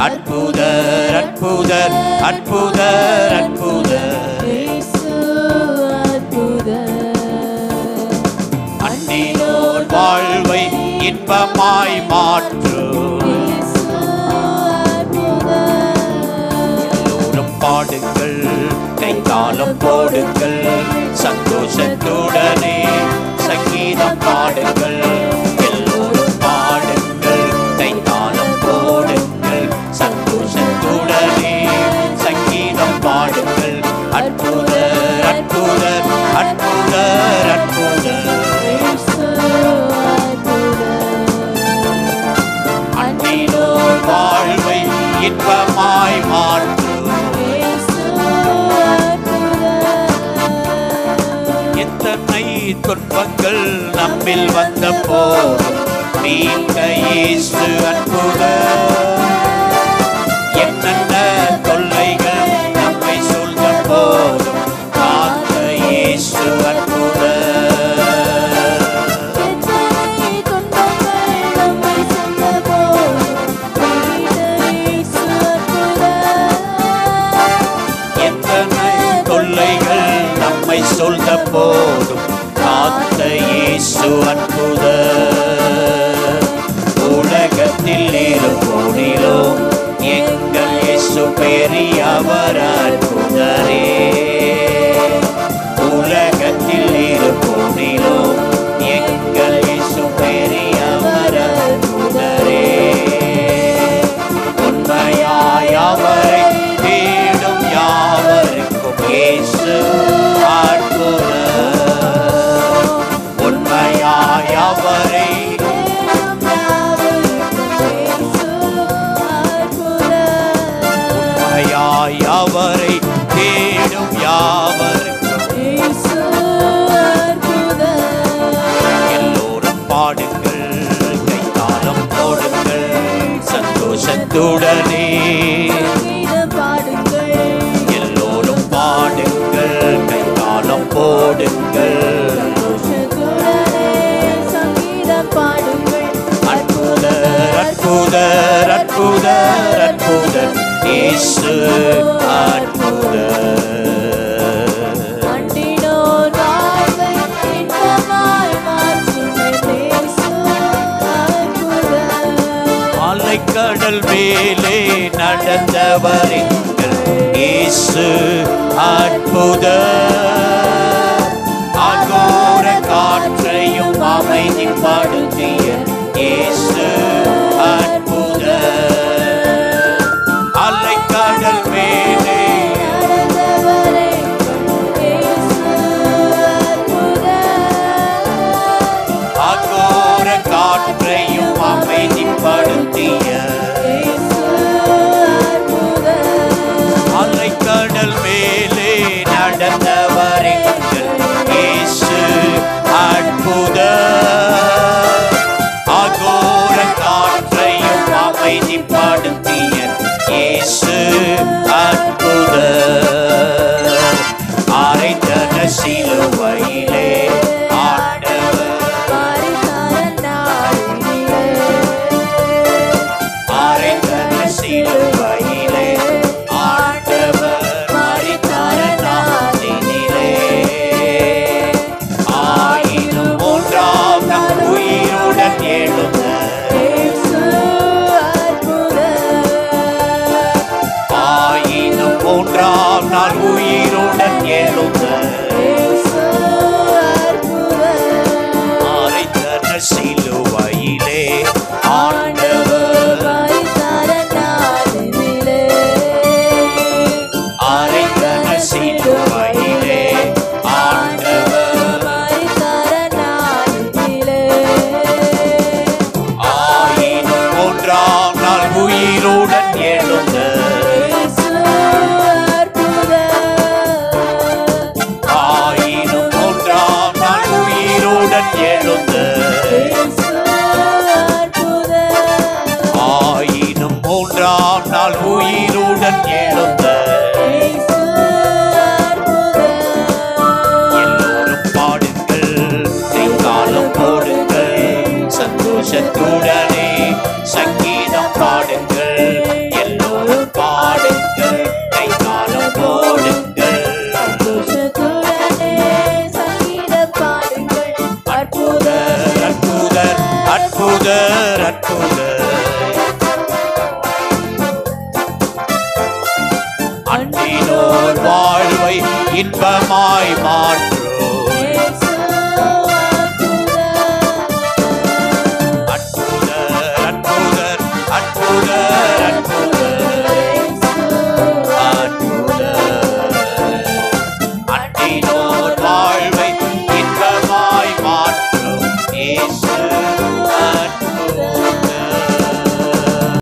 அற்புதர் அற்புதர் அற்புதர் அற்புதர் அண்டினோர் வாழ்வை இன்பமாய் மாற்றும் எல்லோரும் பாடுங்கள், கைத்தாளம் போடுங்கள், சந்தோஷத்துடனே சங்கீதம் பாடுங்கள். எல்லோரும் பாடுங்கள், கைத்தாளம் போடுங்கள், சந்தோஷத்துடனே சங்கீதம் பாடுங்கள். அற்புதர் அற்புதர் அற்புதர் அற்புதர் அன்னினோர் வாழ்வை இன்பமாய் மாற்றும். எத்தனை துன்பங்கள் நம்மில் வந்த போதும் மீட்க இயேசு அற்புதர். என்னென்ன தொல்லைகள் நம்மை சூழ்ந்த போதும் காத்த இயேசு அற்புதர். நம்மை சொல்ல போதும் காத்த இயேசு அற்புதர். உலகத்தில் இருப்போனிலும் எங்கள் இயேசு பெரியவர் அற்புதரே. உலகத்தில் இருப்போனிலும் எங்கள் இயேசு பெரியவர் அற்புதரே. உண்மையாய் அவரை தேடும் யாவருக்கும் இயேசு அற்புதர். உண்மையாய் அவரை உண்மையாய் அவரை தேடும் யாவருக்கும் எல்லோரும் பாடுங்கள், கைத்தாளம் போடுங்கள், சந்தோஷத்துடனே எல்லோரும் பாடுங்கள், கைத்தாளம் போடுங்கள். அற்புதர் அற்புதர் அற்புதர் அற்புதர் இயேசு அற்புதர். அலைக்கடல் மேலே நடந்தவர் எங்கள் இயேசு அற்புதர். அகோர காற்றையும் அமைதிப்படுத்திய இயேசு அற்புதர். அலைக்கடல் மேலே அகோர காற்றையும் அமைதிப்படுத்திய அலைக்கடல் மேலே நடந்தவர் எங்கள் இயேசு அற்புதர். அகோர காற்றையும் அமைதிப்படுத்திய இயேசு அற்புதர். அறைந்தன சிலுவையிலே மூன்றாம் நாள் உயிருடன் எழுந்த அறைந்தன சிலுவையிலே ஆண்டவர். அறைந்தன சிலுவையிலே ஆண்டவர். ஆயினும் மூன்றாம் நாள் உயிருடன் எழுந்த ஆயினும் மூன்றாம் நாள் உயிருடன் எழுந்த எல்லோரும் பாடுங்கள், கைத்தாளம் போடுங்கள், சந்தோஷத்துடனே சங்கீதம் பாடுங்கள். கர்த்தர்